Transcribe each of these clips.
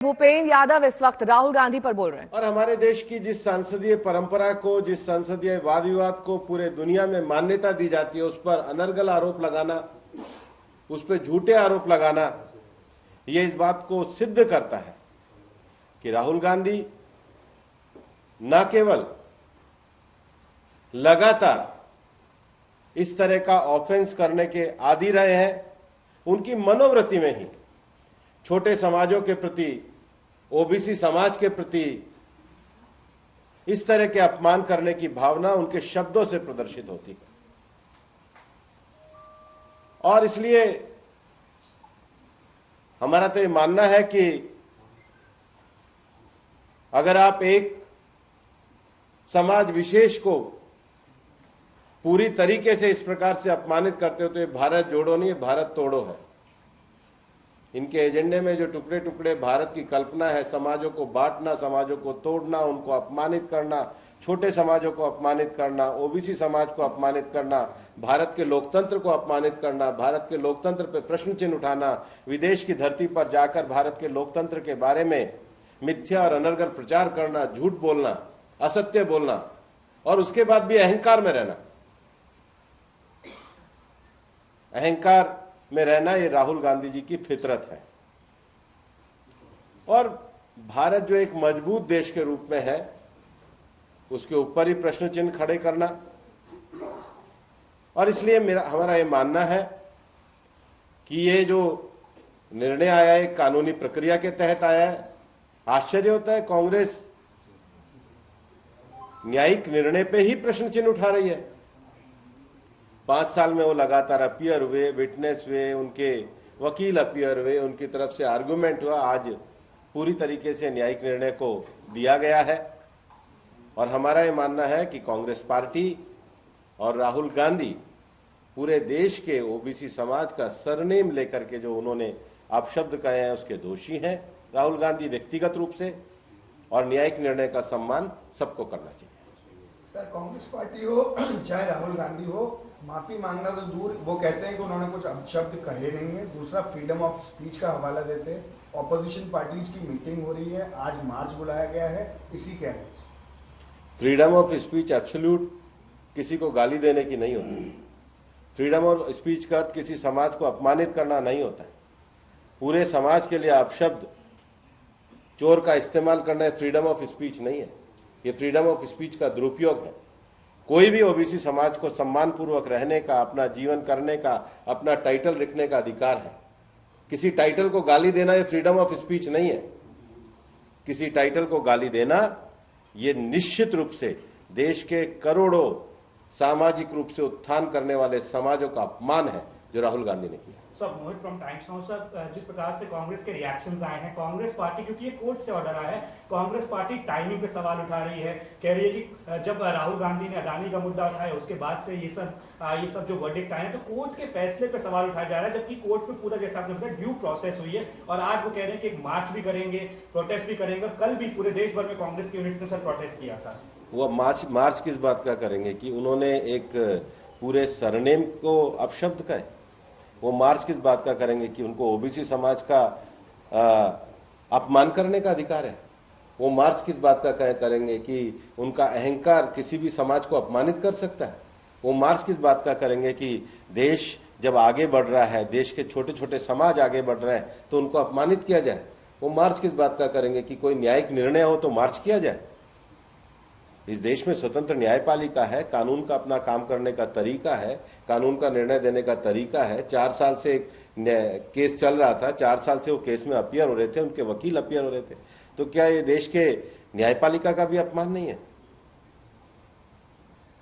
भूपेंद्र यादव इस वक्त राहुल गांधी पर बोल रहे हैं। और हमारे देश की जिस संसदीय परंपरा को, जिस संसदीय वाद विवाद को पूरे दुनिया में मान्यता दी जाती है, उस पर अनर्गल आरोप लगाना, उस पर झूठे आरोप लगाना, ये इस बात को सिद्ध करता है कि राहुल गांधी न केवल लगातार इस तरह का ऑफेंस करने के आदी रहे हैं, उनकी मनोवृत्ति में ही छोटे समाजों के प्रति, ओबीसी समाज के प्रति इस तरह के अपमान करने की भावना उनके शब्दों से प्रदर्शित होती है। और इसलिए हमारा तो ये मानना है कि अगर आप एक समाज विशेष को पूरी तरीके से इस प्रकार से अपमानित करते हो तो ये भारत जोड़ो नहीं, भारत तोड़ो है। इनके एजेंडे में जो टुकड़े टुकड़े भारत की कल्पना है, समाजों को बांटना, समाजों को तोड़ना, उनको अपमानित करना, छोटे समाजों को अपमानित करना, ओबीसी समाज को अपमानित करना, भारत के लोकतंत्र को अपमानित करना, भारत के लोकतंत्र पर प्रश्न चिन्ह उठाना, विदेश की धरती पर जाकर भारत के लोकतंत्र के बारे में मिथ्या और अनर्गल प्रचार करना, झूठ बोलना, असत्य बोलना और उसके बाद भी अहंकार में रहना। अहंकार में रहना ये राहुल गांधी जी की फितरत है। और भारत जो एक मजबूत देश के रूप में है, उसके ऊपर ही प्रश्न चिन्ह खड़े करना। और इसलिए हमारा ये मानना है कि ये जो निर्णय आया है कानूनी प्रक्रिया के तहत आया है। आश्चर्य होता है कांग्रेस न्यायिक निर्णय पे ही प्रश्न चिन्ह उठा रही है। 5 साल में वो लगातार अपीयर हुए, विटनेस हुए, उनके वकील अपीयर हुए, उनकी तरफ से आर्गुमेंट हुआ, आज पूरी तरीके से न्यायिक निर्णय को दिया गया है। और हमारा ये मानना है कि कांग्रेस पार्टी और राहुल गांधी पूरे देश के ओबीसी समाज का सरनेम लेकर के जो उन्होंने अपशब्द कहे हैं उसके दोषी हैं। राहुल गांधी व्यक्तिगत रूप से, और न्यायिक निर्णय का सम्मान सबको करना चाहिए। सर, कांग्रेस पार्टी हो चाहे राहुल गांधी हो, माफी मांगना तो दूर, वो कहते हैं कि उन्होंने कुछ अपशब्द कहे नहीं है। दूसरा, फ्रीडम ऑफ स्पीच का हवाला देते हैं। ऑपोजिशन पार्टीज की मीटिंग हो रही है, आज मार्च बुलाया गया है, इसी क्या है? फ्रीडम ऑफ स्पीच एब्सोल्यूट किसी को गाली देने की नहीं होती। फ्रीडम ऑफ स्पीच का अर्थ किसी समाज को अपमानित करना नहीं होता है। पूरे समाज के लिए अपशब्द, चोर का इस्तेमाल करना फ्रीडम ऑफ स्पीच नहीं है, ये फ्रीडम ऑफ स्पीच का दुरुपयोग है। कोई भी ओबीसी समाज को सम्मानपूर्वक रहने का, अपना जीवन करने का, अपना टाइटल रखने का अधिकार है। किसी टाइटल को गाली देना ये फ्रीडम ऑफ स्पीच नहीं है। किसी टाइटल को गाली देना ये निश्चित रूप से देश के करोड़ों सामाजिक रूप से उत्थान करने वाले समाजों का अपमान है जो राहुल गांधी ने किया। Sir, Mohit from times now. Sir, जिस प्रकार से कांग्रेस के रिएक्शंस आए हैं, कांग्रेस पार्टी, क्योंकि ये कोर्ट से ऑर्डर आया है, कांग्रेस पार्टी टाइमिंग पे सवाल उठा रही है। कह रही है कि जब राहुल गांधी ने अडानी का मुद्दा उठाया उसके बाद से ये सब जो वर्डिक्ट आए हैं, तो कोर्ट के फैसले पे सवाल उठाया जा रहा है, जबकि कोर्ट में पूरा, जैसा आपने बताया, ड्यू प्रोसेस हुई है। और आज वो कह रहे हैं कि एक मार्च भी करेंगे, प्रोटेस्ट भी करेंगे। कल भी पूरे देश भर में कांग्रेस की यूनिट ने सर प्रोटेस्ट किया था। वो मार्च किस बात का करेंगे कि उन्होंने एक पूरे सरनेम को अपशब्द कहे? वो मार्च किस बात का करेंगे कि उनको ओबीसी समाज का अपमान करने का अधिकार है? वो मार्च किस बात का करेंगे कि उनका अहंकार किसी भी समाज को अपमानित कर सकता है? वो मार्च किस बात का करेंगे कि देश जब आगे बढ़ रहा है, देश के छोटे छोटे समाज आगे बढ़ रहे हैं तो उनको अपमानित किया जाए? वो मार्च किस बात का करेंगे कि कोई न्यायिक निर्णय हो तो मार्च किया जाए? इस देश में स्वतंत्र न्यायपालिका है, कानून का अपना काम करने का तरीका है, कानून का निर्णय देने का तरीका है। 4 साल से एक केस चल रहा था, 4 साल से वो केस में अपीयर हो रहे थे, उनके वकील अपीयर हो रहे थे। तो क्या ये देश के न्यायपालिका का भी अपमान नहीं है?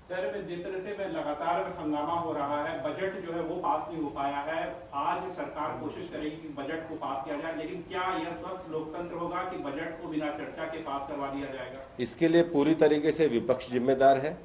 सर, जिस तरह से लगातार हंगामा हो रहा है, बजट जो है वो पास नहीं हो पाया है। आज सरकार कोशिश करेगी कि बजट को पास किया जाए, लेकिन क्या यह स्वस्थ लोकतंत्र होगा कि बजट को बिना चर्चा के पास करवा दिया जाएगा? इसके लिए पूरी तरीके से विपक्ष जिम्मेदार है।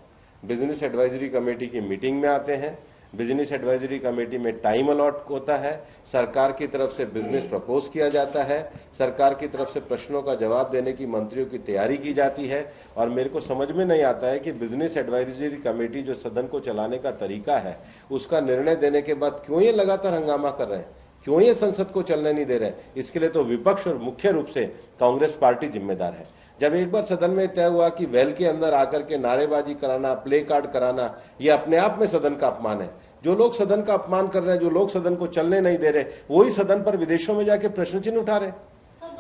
बिजनेस एडवाइजरी कमेटी की मीटिंग में आते हैं, बिजनेस एडवाइजरी कमेटी में टाइम अलॉट होता है, सरकार की तरफ से बिजनेस प्रपोज किया जाता है, सरकार की तरफ से प्रश्नों का जवाब देने की मंत्रियों की तैयारी की जाती है। और मेरे को समझ में नहीं आता है कि बिजनेस एडवाइजरी कमेटी जो सदन को चलाने का तरीका है, उसका निर्णय देने के बाद क्यों ये लगातार हंगामा कर रहे हैं। क्यों ये संसद को चलने नहीं दे रहे? इसके लिए तो विपक्ष और मुख्य रूप से कांग्रेस पार्टी जिम्मेदार है। जब एक बार सदन में तय हुआ कि वेल के अंदर आकर के नारेबाजी कराना, प्ले कार्ड कराना, ये अपने आप में सदन का अपमान है। जो लोग सदन का अपमान कर रहे हैं, जो लोग सदन को चलने नहीं दे रहे, वही सदन पर विदेशों में जाके प्रश्न चिन्ह उठा रहे।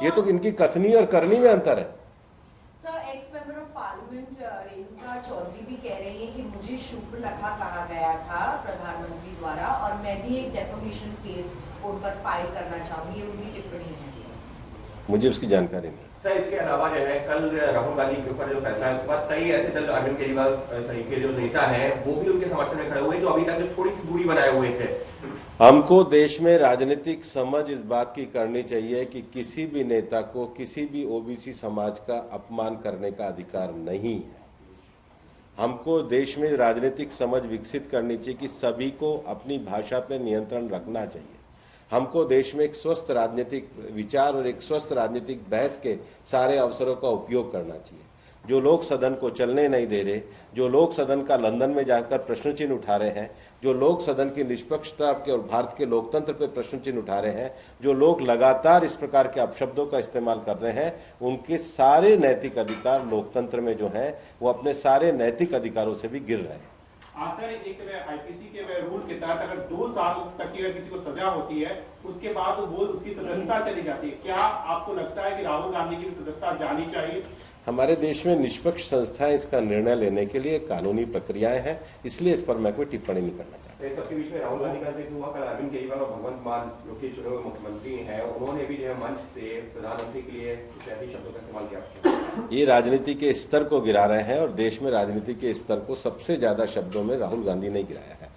ये तो इनकी कथनी और करनी में अंतर है। Sir, ex member of parliament Renuka Chaudhary भी कह रही है कि मुझे शूर्पणखा कहा गया था प्रधानमंत्री द्वारा और मैं भी एक डेफेमेशन केस उन पर फाइल करना चाहूंगी, ये उनकी टिप्पणी है। मुझे उसकी जानकारी नहीं। सर, इसके अलावा जो है कल राहुल गांधी के ऊपर जो फैसला है उसके बाद कई ऐसे दल अरविंद केजरीवाल के जो नेता हैं वो भी उनके समर्थन में खड़े हुए जो अभी तक जो थोड़ी सी दूरी बनाए हुए थे। हमको देश में राजनीतिक समझ इस बात की करनी चाहिए कि किसी भी नेता को किसी भी ओबीसी समाज का अपमान करने का अधिकार नहीं है। हमको देश में राजनीतिक समझ विकसित करनी चाहिए कि सभी को अपनी भाषा पर नियंत्रण रखना चाहिए। हमको देश में एक स्वस्थ राजनीतिक विचार और एक स्वस्थ राजनीतिक बहस के सारे अवसरों का उपयोग करना चाहिए। जो लोग सदन को चलने नहीं दे रहे, जो लोग सदन का लंदन में जाकर प्रश्न चिन्ह उठा रहे हैं, जो लोग सदन की निष्पक्षता के और भारत के लोकतंत्र पर प्रश्न चिन्ह उठा रहे हैं, जो लोग लगातार इस प्रकार के अपशब्दों का इस्तेमाल कर रहे हैं, उनके सारे नैतिक अधिकार लोकतंत्र में जो है वो अपने सारे नैतिक अधिकारों से भी गिर रहे हैं। सर, एक आईपीसी के रूल के तहत अगर 2 साल तक की अगर किसी को सजा होती है उसके बाद वो उसकी सदस्यता चली जाती है, क्या आपको लगता है कि राहुल गांधी की सदस्यता जानी चाहिए? हमारे देश में निष्पक्ष संस्थाएं इसका निर्णय लेने के लिए कानूनी प्रक्रियाएं हैं, इसलिए इस पर मैं कोई टिप्पणी नहीं करना चाहता। इस सबके बीच में राहुल गांधी का जिक्र हुआ, कल अरविंद केजरीवाल और भगवंत मान जो कि चुने हुए मुख्यमंत्री हैं उन्होंने भी जो है मंच से प्रधानमंत्री के लिए कुछ ऐसे शब्दों का इस्तेमाल किया। ये राजनीति के स्तर को गिरा रहे हैं और देश में राजनीति के स्तर को सबसे ज्यादा शब्दों में राहुल गांधी ने गिराया है।